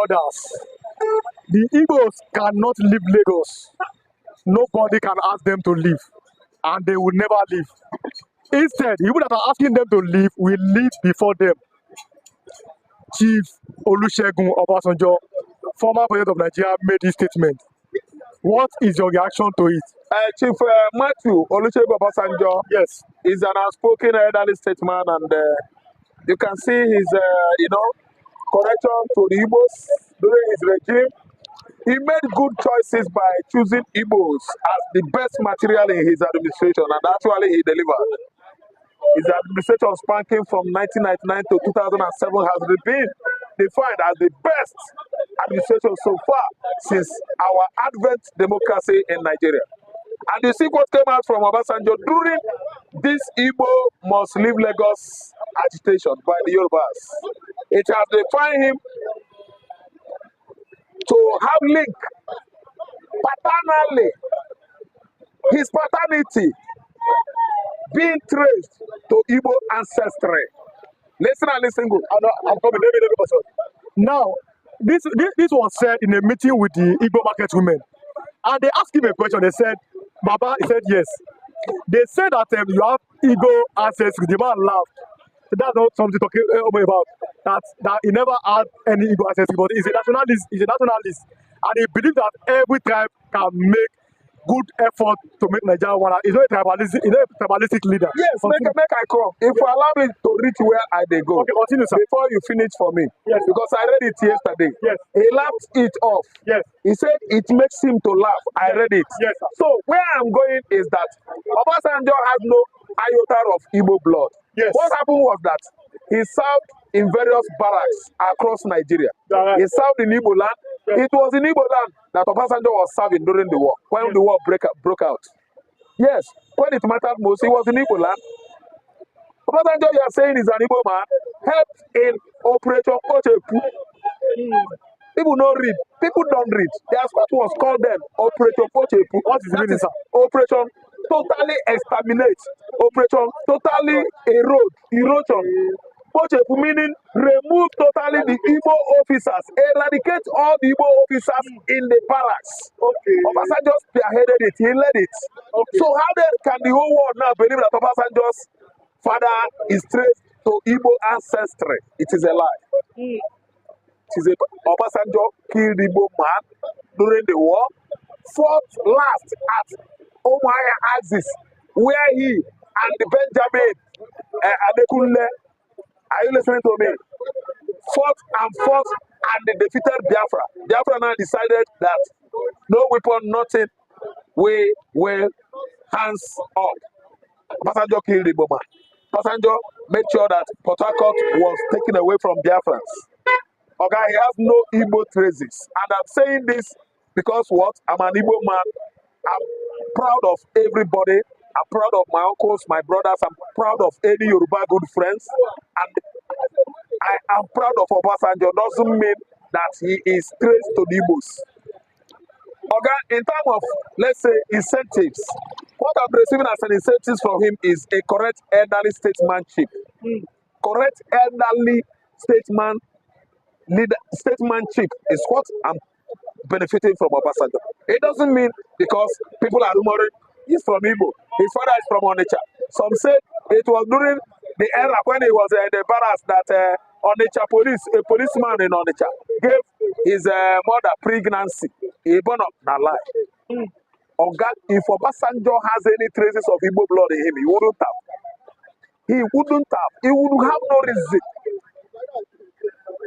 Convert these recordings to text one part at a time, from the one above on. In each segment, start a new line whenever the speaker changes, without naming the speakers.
others. The Igbos cannot leave Lagos. Nobody can ask them to leave, and they will never leave. Instead, people that are asking them to leave will leave before them. Chief Olusegun Obasanjo, former president of Nigeria, made this statement. What is your reaction to it?
Chief Matthew Olusegun Obasanjo,
Yes,
is an outspoken elderly statesman, and you can see his, correction to the Igbos during his regime. He made good choices by choosing Igbos as the best material in his administration, and actually he delivered. His administration spanking from 1999 to 2007 has been defined as the best administration so far since our advent democracy in Nigeria. And you see what came out from Obasanjo during this Igbo must leave Lagos agitation by the Yorubas. It has defined him to have link paternally, his paternity being traced to Igbo ancestry. Listen and listen good.
I'm coming. Now, this was said in a meeting with the Igbo market women, and they asked him a question. They said, "Baba," he said, "Yes." They said that you have Igbo ancestry. The man laughed. That's not something talking about. That he never had any Igbo ancestry, but he's a nationalist. He's a nationalist, and he believes that every tribe can make good effort to make Nigeria one. He's not a tribalistic leader.
Yes, make I come. If you allow me to reach where I they go,
okay, continue, sir.
Before you finish for me,
yes,
because I read it yesterday.
Yes,
he laughed it off.
Yes,
he said it makes him to laugh. I read it.
Yes, sir.
So where I'm going is that Obasanjo has no iota of Igbo blood.
Yes.
What happened was that he served in various barracks across Nigeria.
Right.
He served in Igbo land. Yes. It was in Igbo land that Obasanjo was serving during the war, when yes. the war broke out. Yes, when it mattered most, he was in Igbo land. Obasanjo, you are saying, is an Igbo man, helped in Operation Ochepu. People don't read. People don't read. That's what was called then, Operation Ochepu. What is the meaning, sir? Operation totally exterminate. Operation totally erosion. Pochepu meaning remove totally the Igbo officers, eradicate all the Igbo officers in the barracks. Okay. Obasanjo spearheaded it, he led it. Okay. So how then can the whole world now believe that Obasanjo's father is traced to Igbo ancestry? It is a lie. It is Obasanjo killed Igbo man during the war, fought last at Omaya Axis, where he and the Benjamin Adekunle, are you listening to me? Fought and they defeated Biafra. Biafra now decided that no weapon, nothing, we will hands up. Obasanjo killed the bomber. Obasanjo made sure that Port Harcourt was taken away from Biafrans. Okay, he has no Igbo traces. And I'm saying this because what? I'm an Igbo man. I'm proud of everybody. I'm proud of my uncles, my brothers. I'm proud of any Yoruba good friends. And I am proud of Obasanjo. Doesn't mean that he is traced to the Igbos. Okay, in terms of, let's say, incentives, what I'm receiving as an incentives from him is a correct elderly statesmanship. Correct elderly statesmanship is what I'm benefiting from Obasanjo. It doesn't mean because people are rumoring he's from Igbo, his father is from Onitsha. Some say it was during the era when he was in the barracks that Onitsha police, a policeman in Onitsha, gave his mother pregnancy. He born up, not lie. If Obasanjo has any traces of Igbo blood in him, he wouldn't have. He wouldn't have. He would have no reason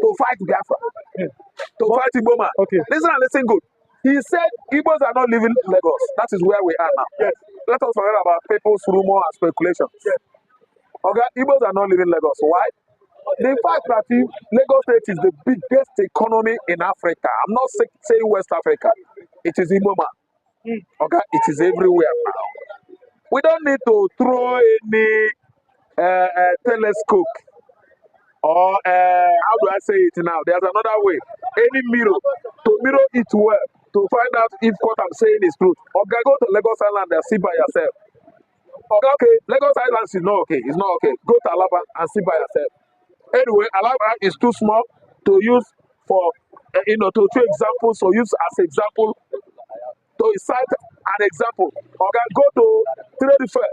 to fight Biafra, to fight Igbo man. Okay. Listen good. He said Igbos are not living Lagos. That is where we are now. Yes. Let us forget about people's rumor and speculations. Yes. Okay, Igbos are not living Lagos. Why? The fact that Lagos State is the biggest economy in Africa. I'm not saying West Africa. It is Igbo man. Okay, it is everywhere now. We don't need to throw any telescope or how do I say it now? There's another way. Any mirror to mirror it well to find out if what I'm saying is true. Okay, go to Lagos Island and see by yourself. Okay, Lagos Island is not okay. It's not okay. Go to Alaba and see by yourself. Anyway, Alaba is too small to use for to two examples, so use as example to cite an example. Okay, go to trade fair.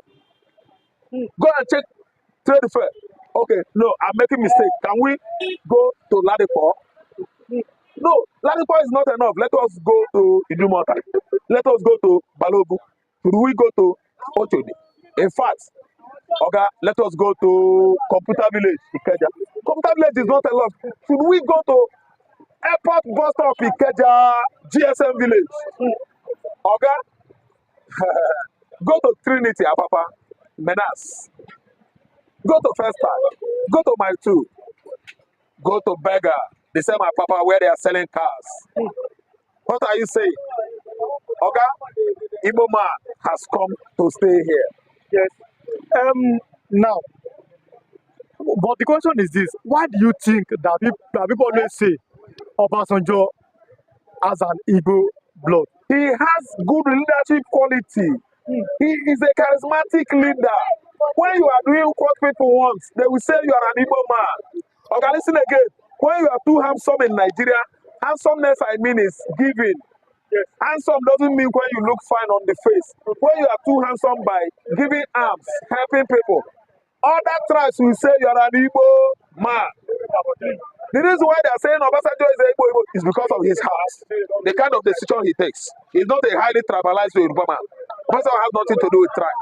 Go and check trade fair. Okay, no, I'm making mistake. Can we go to Ladipo? No, Ladipo is not enough. Let us go to Idumota. Let us go to Balogu. Should we go to Ochodi? In fact, okay, let us go to Computer Village, Ikeja. Computer Village is not enough. Should we go to Airport Bus Stop, Ikeja, GSM Village? Okay, go to Trinity, Apapa, Menas. Go to First Park. Go to Mile 2. Go to Beggar, the same Apapa where they are selling cars. What are you saying? Okay, Igbo man has come to stay here.
Yes. Now, but the question is this: why do you think that people always say Obasanjo has an Igbo blood?
He has good leadership quality. He is a charismatic leader. When you are doing what people want, they will say you are an Igbo man. Okay, listen again. When you are too handsome in Nigeria, handsomeness I mean is giving. Yes. Handsome doesn't mean when you look fine on the face. When you are too handsome by giving arms, helping people, other tribes will say you are an Igbo man. The reason why they are saying Obasanjo is an Igbo is because of his heart, the kind of decision he takes. He's not a highly tribalized Yoruba man. Obasanjo has nothing to do with tribe.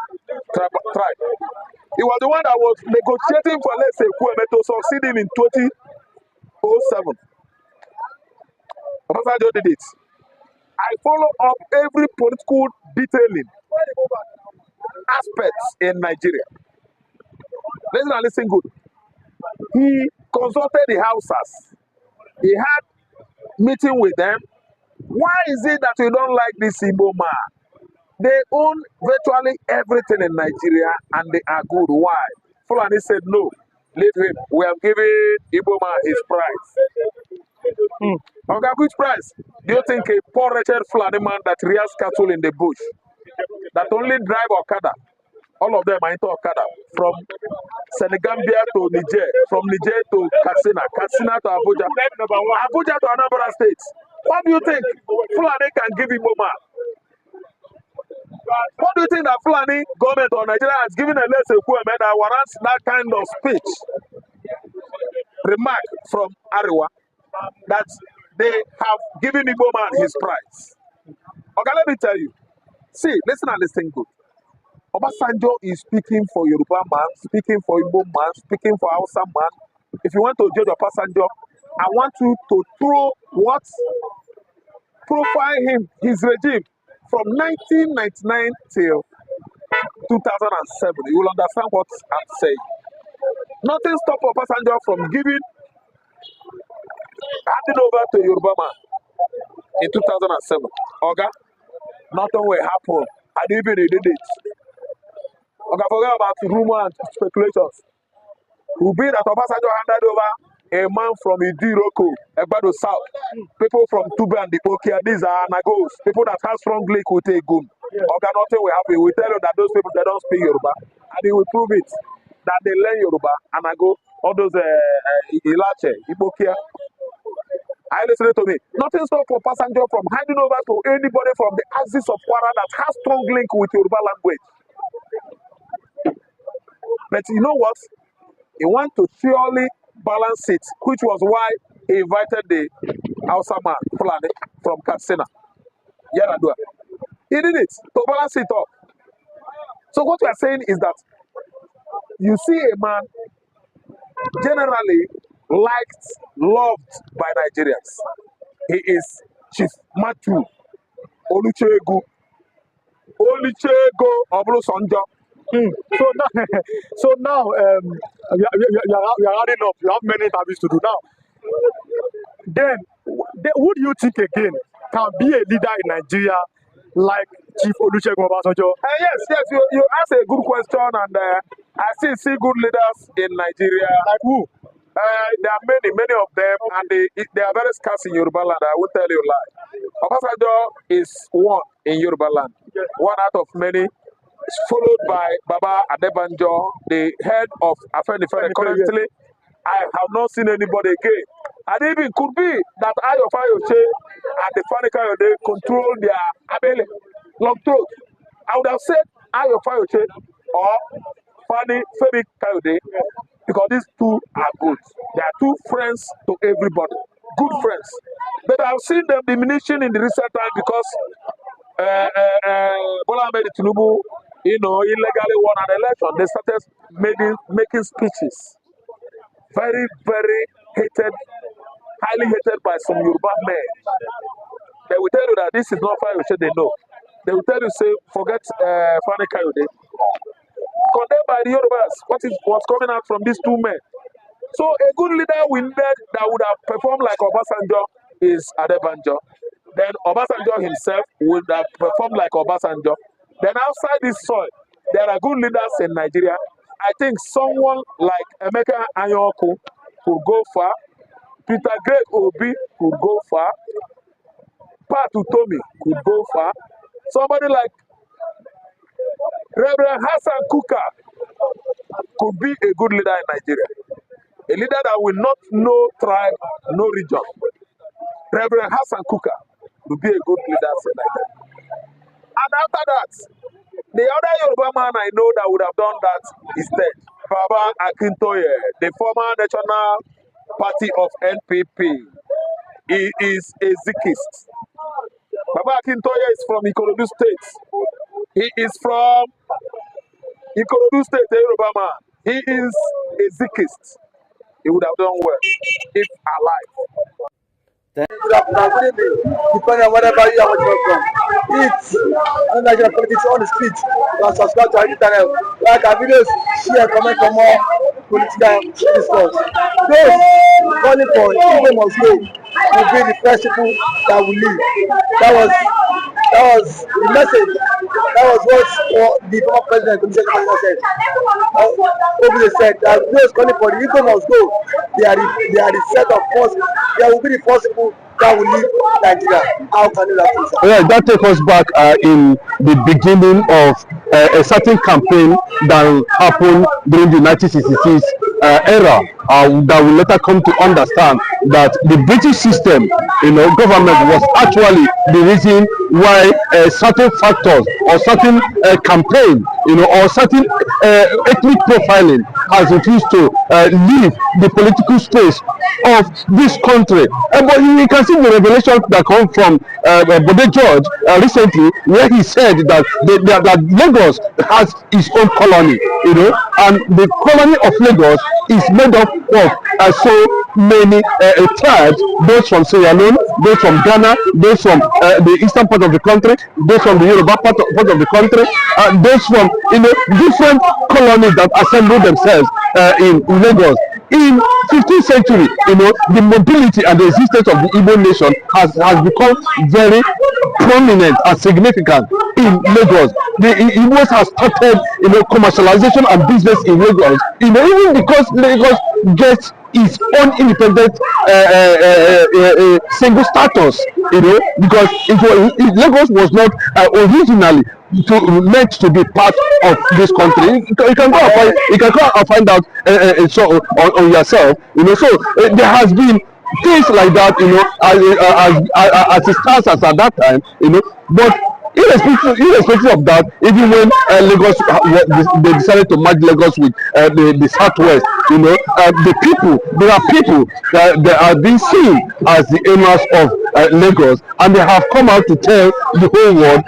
He was the one that was negotiating for, let's say, Kweme to succeed him in 2007. Obasanjo did it. I follow up every political detailing aspects in Nigeria. Listen good. He consulted the houses. He had meeting with them. Why is it that you don't like this Igbo man? They own virtually everything in Nigeria and they are good. Why? Fulani said no. Leave him. We have given Igbo man his price. Okay, which price? Do you think a poor wretched Fulani man that rears cattle in the bush, that only drive Okada, all of them are into Okada, from Senegambia to Niger, from Niger to Katsina, Katsina to Abuja, Abuja to Anambra State. What do you think Fulani can give Igbo man? What do you think that Fulani government or Nigeria has given a lesson that warrants that kind of speech? Remark from Ariwa that they have given Igbo man his prize. Okay, let me tell you. See, listen and listen good. Obasanjo is speaking for Yoruba man, speaking for Igbo man, speaking for Hausa man. If you want to judge Obasanjo, I want you to throw what profile him, his regime, from 1999 till 2007. You will understand what I'm saying. Nothing stopped Obasanjo from handing over to Yoruba man in 2007. Okay? Nothing will happen. I didn't even did it. Okay, forget about rumor and speculations. It will be that Obasanjo handed over a man from Idiroko, Egbado South, people from Tuba and the Okia, these are Nagos, people that have strong link with a gun. Okay, nothing will happen. We tell you that those people, they don't speak Yoruba, and they will prove it, that they learn Yoruba, and I go, all those Ilache, Ibokia. I listen to me. Nothing stops for Obasanjo from handing over to anybody from the axis of Kwara that has strong link with Yoruba language. But you know what? He want to surely balance it, which was why he invited the Hausa man, Fulani, from Katsina. Yaradua. He did it to balance it up. So what we are saying is that you see a man generally liked, loved by Nigerians. He is Chief Matthew Olusegun Obasanjo.
So now, you are adding up. You have many interviews to do now. Then who do you think again can be a leader in Nigeria like Chief Olusegun Obasanjo?
Yes, you ask a good question, and I still see good leaders in Nigeria.
Like who?
There are many of them, and they are very scarce in Yoruba land. I won't tell you a lie. Obasanjo is one in Yoruba land, one out of many, followed by Baba Adebanjo, the head of Afenifere. Currently, I have not seen anybody again And even could be that Ayo Fayoche and the Fani Kayode control their Abele, long throat. I would have said Ayo Fayoche or Fani Femi Kayode because these two are good. They are two friends to everybody, good friends. But I've seen them diminishing in the recent time because Bola Ahmed Tinubu, illegally won an election. They started making speeches. Very, very hated, highly hated by some Yoruba men. They will tell you that this is not fine, they know. They will tell you, say, forget Fani Kayode. Condemned by the Yorubas, what's coming out from these two men. So a good leader we need that would have performed like Obasanjo is Adebanjo. Then Obasanjo himself would have performed like Obasanjo. Then outside this soil, there are good leaders in Nigeria. I think someone like Emeka Anyoku could go far. Peter Greg Obi could go far. Pat Utomi could go far. Somebody like Reverend Hassan Kuka could be a good leader in Nigeria. A leader that will not know tribe, no region. Reverend Hassan Kuka would be a good leader in Nigeria. And after that, the other Yoruba man I know that would have done that is dead. Baba Akintoye, the former national party of NPP. He is a Zikist. Baba Akintoye is from Ikorodu State. He is from Ikorodu State, a Yoruba man. He is a Zikist. He would have done well if alive.
Depending on whatever you are watching from. It's Nigerian politics on the street. You are subscribed to our internet. Like our videos, share, comment for more political discourse. Those calling for Igbo must go will be the first people that will leave. That was the message. That was what the former president said. Obviously said that those calling for the Igbo must go, they are the set of force. There will be the first people that will leave Nigeria. How can you that?
Yeah, that takes us back in the beginning of a certain campaign that happened during the 1966 era that will later come to understand that the British system, government was actually the reason why certain factors or certain campaign, or certain ethnic profiling has refused to leave the political space of this country. But you can see the revelation that come from Bode George recently, where he said that that Lagos has its own colony, and the colony of Lagos is made up of so many tribes, those from Sierra Leone, those from Ghana, those from the eastern part of the country, those from the Yoruba part of the country, those from different colonies that assemble themselves in Lagos. In 15th century, the mobility and the existence of the Igbo nation has become very prominent and significant in Lagos. The Igbos have started, commercialization and business in Lagos. Even because Lagos gets its own independent single status, because Lagos was not originally meant to be part of this country. You can go and find out so on yourself. So there has been things like that, as it stands as at that time, but irrespective of that, even when Lagos, they decided to merge Lagos with the Southwest, there are people that are being seen as the owners of Lagos, and they have come out to tell the whole world,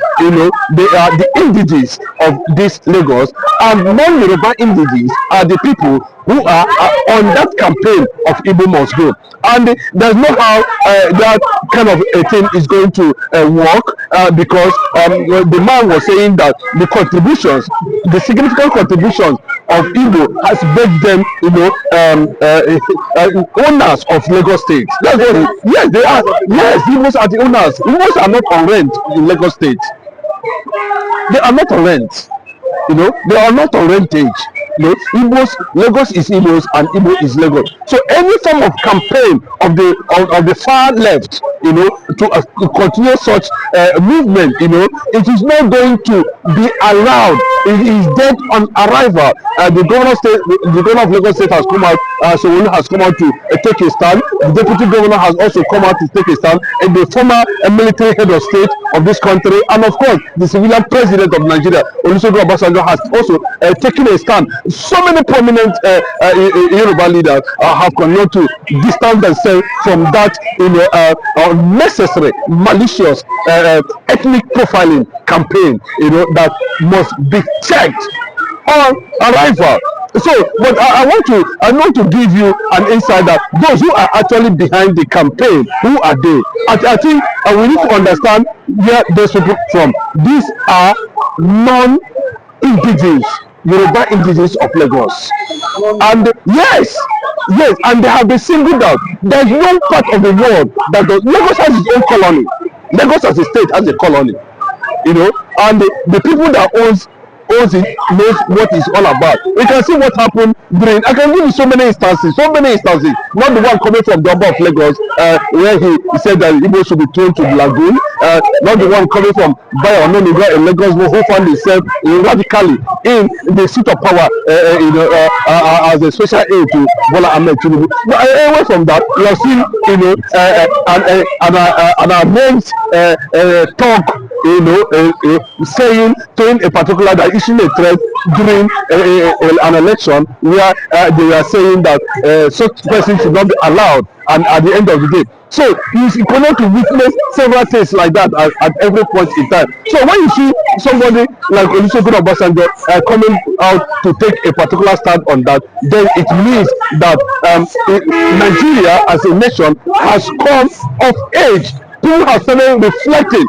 they are the indigenes of this Lagos, and non-Yoruba indigenes are the people who are on that campaign of Igbo must go. And there's no how that kind of a thing is going to work, because the man was saying that the significant contributions of Igbo has made them, owners of Lagos State. That's what yes, they are. Yes, Igbos are the owners. Igbos are not on rent in Lagos State. They are not on rent. They are not on rentage. Igbos, Lagos is Igbos and Igbo is Lagos. So any form of campaign of the far left, to continue such movement, it is not going to be allowed is dead on arrival. The governor of Lagos State has come out, Sowolu has come out to take a stand. The deputy governor has also come out to take a stand, and the former military head of state of this country, and of course the civilian president of Nigeria, Olusegun Obasanjo, has also taken a stand. So many prominent Yoruba leaders have continued to distance themselves from that, unnecessary, malicious, ethnic profiling campaign, that must be checked on arrival. So, but I want to give you an insight that those who are actually behind the campaign, who are they? I think we need to understand where those people from. These are non-indigenous, Yoruba indigenous of Lagos. And yes, and they have been singled out. There is no part of the world that Lagos has its own colony. Lagos as a state has a colony, and the people that owns it knows what it's all about. We can see what happened during. I can give you so many instances. Not the one coming from the Oba of Lagos, where he said that Igbo should be thrown to the lagoon. Not the one coming from Bayo Ononiga in Lagos, who found himself radically in the seat of power, as a special aid to Bola Ahmed Tinubu. But away from that, we have seen, an amazed talk, saying a particular that issuing a threat during an election where they were saying that such person should not be allowed, and at the end of the day. So you can to witness several things like that at every point in time. So when you see somebody like Olusegun Obasanjo coming out to take a particular stand on that, then it means that Nigeria as a nation has come of age. People have started reflecting,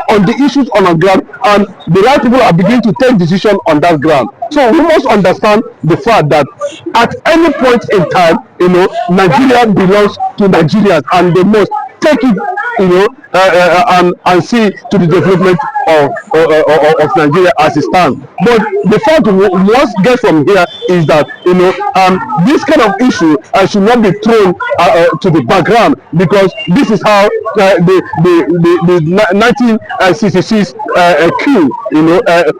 on the issues on the ground, and the right people are beginning to take decisions on that ground. So we must understand the fact that at any point in time, Nigeria belongs to Nigerians, and they must take it, and see to the development of Nigeria as it stands. But the fact we must get from here is that this kind of issue should not be thrown to the background, because this is how the 1966 coup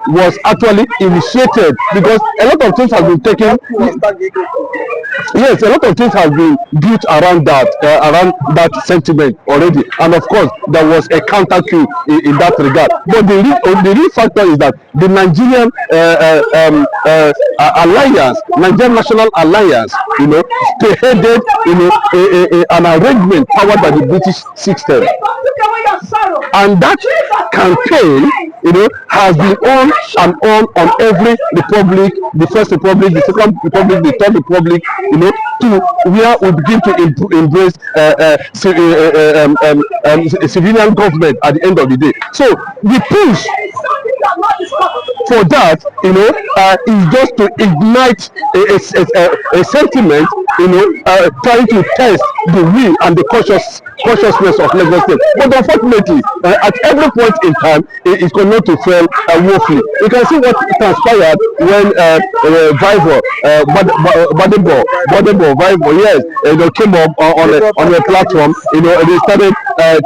was actually initiated, because a lot of things have been taken. Yes, a lot of things have been built around that sentiment already, and of course there was a counter coup in that regard. But the real factor is that the Nigerian alliance, Nigerian National Alliance, spearheaded an arrangement powered by the British system, and that campaign has been on every republic, the First Republic, the Second Republic, the Third Republic, to where we begin to embrace civilian government at the end of the day. So the push for that, is just to ignite a sentiment, trying to test the will and the consciousness of Lagos State. But unfortunately, at every point in time, it's going to fail woefully. You can see what transpired when Vivo, yes, they came up on a platform. They started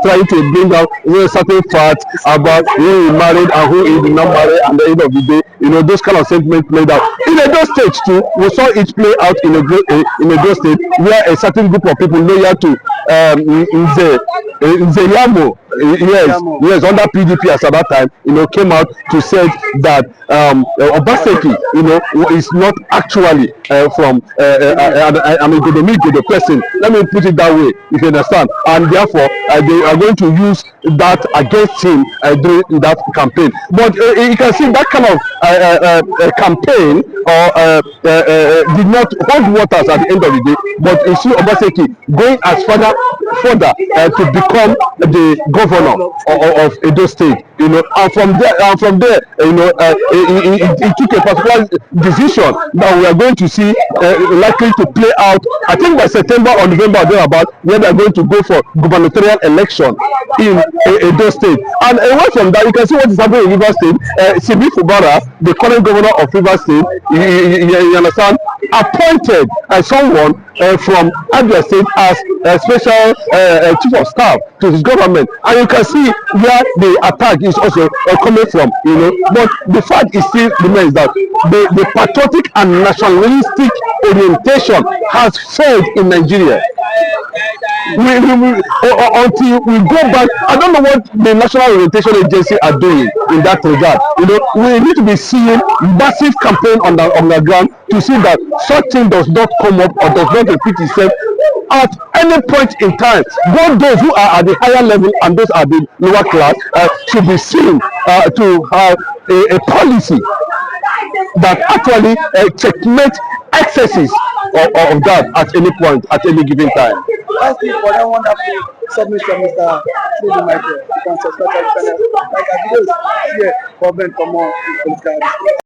trying to bring out certain facts about who he married and who he did not marry, and at the end of the day, those kind of sentiments played out. In Edo State too, we saw it play out in Edo State, where a certain group of people loyal to Nzeyamo, yes, under PDP at that time, came out to say that Obaseki, is not actually from an Igbo person. Let me put it that way, if you understand. And therefore, they are going to use that against him during that campaign. But you can see that kind of campaign did not hold waters at the end of the day. But you see Obaseki going as further to become the governor of Edo State, and from there, he took a particular decision that we are going to see likely to play out. I think by September or November thereabout, where they are going to go for gubernatorial election in Edo State. And away from that, you can see what is happening in River State. Sibi Fubara, the current governor of River State, you understand, appointed someone from Abia State as a special chief of staff to his government, and you can see where the attack is also coming from, you know. But the fact is still remains that the patriotic and nationalistic orientation has failed in Nigeria. Until we go back, I don't know what the National Orientation Agency are doing in that regard. You know, we need to be seeing massive campaign on the ground to see that such thing does not come up or does not repeat itself at any point in time. Both those who are at the higher level and those at the lower class should be seen to have a policy that actually checkmate excesses of that at any point, at any given time.
Thank you for that wonderful submission, Mr. Tinubu Michael. You can subscribe to our channel, like our videos, share, comment for more political